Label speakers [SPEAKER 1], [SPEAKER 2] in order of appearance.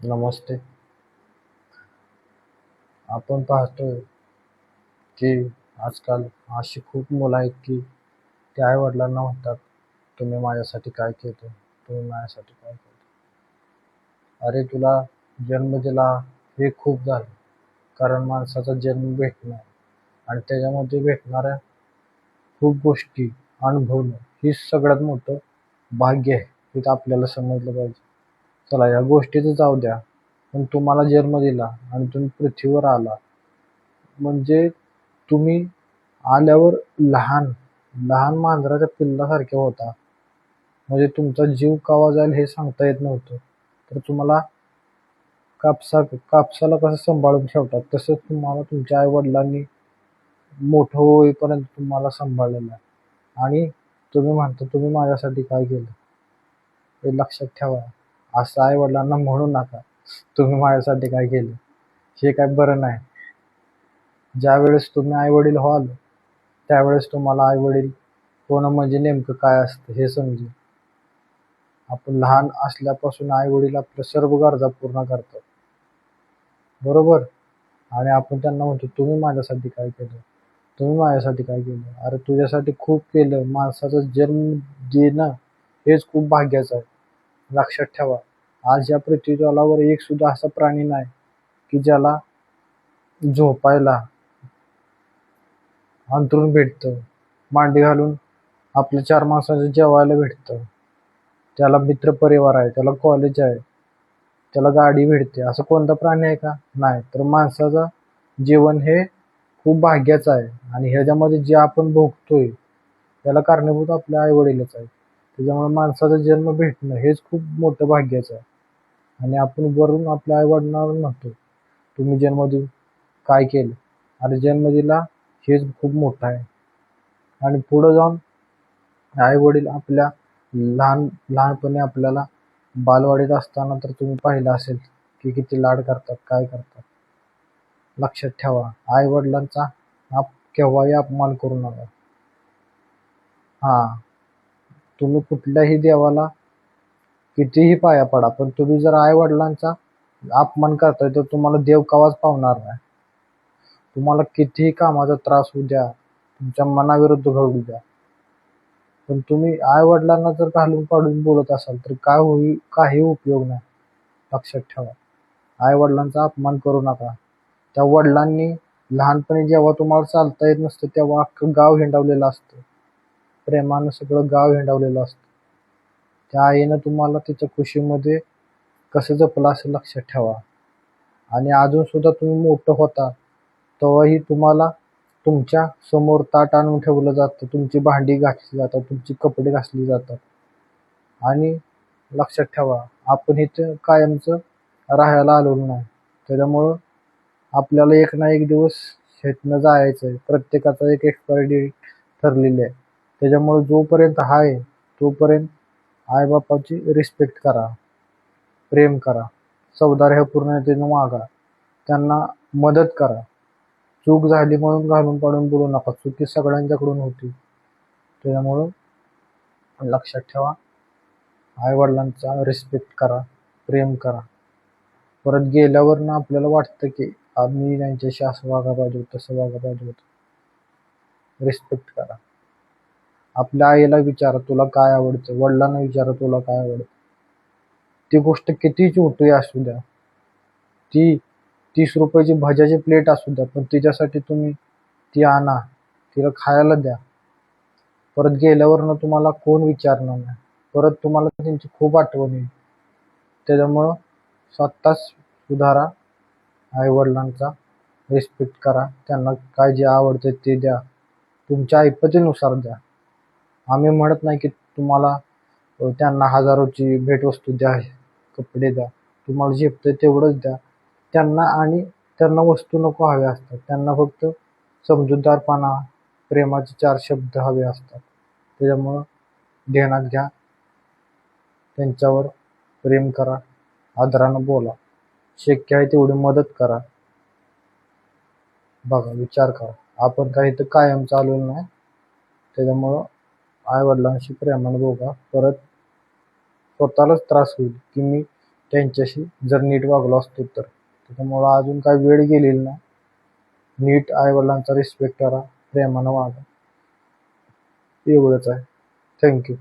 [SPEAKER 1] नमस्ते. आपण पाहतोय की आजकाल अशी खूप मुलं आहेत की ते आई-वडिलांना म्हणतात, "तुम्ही माझ्यासाठी काय केलं? तुम्ही माझ्यासाठी काय केलं?" अरे तुला जन्म दिला हे खूप झालं. कारण माणसाचा जन्म भेटणं आणि त्याच्यामध्ये भेटणाऱ्या खूप गोष्टी अनुभवणं हे सगळ्यात मोठं भाग्य आहे. हे तर आपल्याला समजलं पाहिजे. चला या गोष्टीचं जाऊ द्या. पण तुम्हाला जन्म दिला आणि तुम्ही पृथ्वीवर आला म्हणजे तुम्ही आल्यावर लहान लहान मांजराच्या पिल्लासारखे होता. म्हणजे तुमचा जीव केव्हा जाईल हे सांगता येत नव्हतं. तर तुम्हाला कापसाला कसं सांभाळून ठेवतात तसंच तुम्हाला तुमच्या आई-वडिलांनी मोठं होईपर्यंत तुम्हाला सांभाळलेलं आहे. आणि तुम्ही म्हणता तुम्ही माझ्यासाठी काय केलं? हे लक्षात ठेवा. असं आई-वडिलांना म्हणू नका, तुम्ही माझ्यासाठी काय केलं? हे काय बरं नाही. ज्यावेळेस तुम्ही आई-वडील व्हाल त्यावेळेस तुम्हाला आई-वडील होणं म्हणजे नेमकं काय असतं हे समजेल. आपण लहान असल्यापासून आई-वडील आपल्या सर्व गरजा पूर्ण करतात. बरोबर? आणि आपण त्यांना म्हणतो, "तुम्ही माझ्यासाठी काय केलं? तुम्ही माझ्यासाठी काय केलं?" अरे तुझ्यासाठी खूप केलं. माणसाचा जन्म देणं हेच खूप भाग्याचं आहे. लक्षात ठेवा. आज या पृथ्वीतलावर एक सुद्धा असा प्राणी नाही की ज्याला झोपायला अंथरूण भेटतं, मांडी घालून आपल्या 4 माणसाचं जेवायला भेटतं. त्याला मित्रपरिवार आहे, त्याला कॉलेज आहे, त्याला गाडी भेटते. असं कोणता प्राणी आहे का? नाही. तर माणसाचं जीवन हे खूप भाग्याचं आहे आणि ह्याच्यामध्ये जे आपण भोगतोय त्याला कारणीभूत आपले आई-वडीलच आहेत. त्याच्यामुळे माणसाचा जन्म भेटणं हेच खूप मोठं भाग्याचं आहे. आणि आपण वरून आपल्या आई-वडिलांना म्हणतो, "तुम्ही जन्म देऊन काय केलं?" अरे जन्म दिला हेच खूप मोठं आहे. आणि पुढे जाऊन आई-वडील आपल्या लहानपणी आपल्याला बालवाडीत असताना तर तुम्ही पाहिलं असेल की किती लाड करतात, काय करतात. लक्षात ठेवा, आई-वडिलांचा केव्हाही अपमान करू नका. हां, तुम्ही कुठल्याही देवाला कितीही पाया पडा, पण तुम्ही जर आई-वडिलांचा अपमान करताय तर तुम्हाला देव केव्हाच पावणार नाही. तुम्हाला कितीही कामाचा त्रास होऊ द्या, तुमच्या मनाविरुद्ध घडू द्या, पण तुम्ही आई-वडिलांना जर घालून पाडून बोलत असाल तर काही उपयोग नाही. लक्षात ठेवा. आई-वडिलांचा अपमान करू नका. त्या वडिलांनी लहानपणी जेव्हा तुम्हाला चालता येत नसतं तेव्हा अख्खं गाव हिंडवलेलं असतं. प्रेमानं सगळं गाव हिंडवलेलं असतं. त्या आईनं तुम्हाला तिच्या कुशीमध्ये कसं जपलं असं लक्षात ठेवा. आणि अजून सुद्धा तुम्ही मोठं होता तेव्हाही तुम्हाला तुमच्या समोर ताट आणून ठेवलं जातं. तुमची भांडी घासली जातात, तुमची कपडे घासली जातात. आणि लक्षात ठेवा, आपण इथं कायमचं राहायला आलेलो नाही. त्याच्यामुळं आपल्याला एक ना एक दिवस इथनं जायचं आहे. प्रत्येकाचा एक एक्सपायरी डेट ठरलेली आहे. त्याच्यामुळे जोपर्यंत आहे तोपर्यंत आई-बापाची रिस्पेक्ट करा, प्रेम करा, सौहार्दपूर्णतेनं वागा, त्यांना मदत करा. चूक झाली म्हणून घालून पाडून बोलू नका. चुकी सगळ्यांच्याकडून होती. त्याच्यामुळं लक्षात ठेवा, आई-वडिलांचा रिस्पेक्ट करा, प्रेम करा. परत गेल्यावर ना आपल्याला वाटतं की आम्ही त्यांच्याशी असं वागायला पाहिजे होतं, तसं वागायला पाहिजे होतं. रिस्पेक्ट करा. आपल्या आईला विचारा तुला काय आवडतं, वडिलांना विचारा तुला काय आवडतं. ती गोष्ट किती छोटी असू द्या, ती 30 रुपयाची भज्याची प्लेट असू द्या, पण तिच्यासाठी तुम्ही ती आणा, तिला खायला द्या. परत गेल्यावर तुम्हाला कोण विचारणार नाही. परत तुम्हाला त्यांची खूप आठवण येईल. त्याच्यामुळं स्वतःच सुधारा, आई-वडिलांचा रिस्पेक्ट करा, त्यांना काय जे आवडते ते द्या, तुमच्या ऐपतीनुसार द्या. आम्ही म्हणत नाही की तुम्हाला त्यांना हजारोची भेटवस्तू द्या, कपडे द्या. तुम्हाला झेपतं तेवढंच द्या त्यांना. आणि त्यांना वस्तू नको हव्या असतात, त्यांना फक्त समजूतदारपणा, प्रेमाचे 4 शब्द हवे असतात. त्याच्यामुळं ध्यानात घ्या, त्यांच्यावर प्रेम करा, आदरानं बोला, शक्य आहे तेवढी मदत करा. बघा, विचार करा, आपण काही तर कायम चालवलं नाही. त्याच्यामुळं आई-वडिलांशी प्रेमानं बोला. परत स्वतःलाच त्रास होईल की मी त्यांच्याशी जर नीट वागलो असतो तर. त्याच्यामुळं अजून काय वेळ गेलेली नाही. नीट आईवडिलांचा रिस्पेक्ट करा, प्रेमानं वागा. एवढंच आहे. थँक्यू.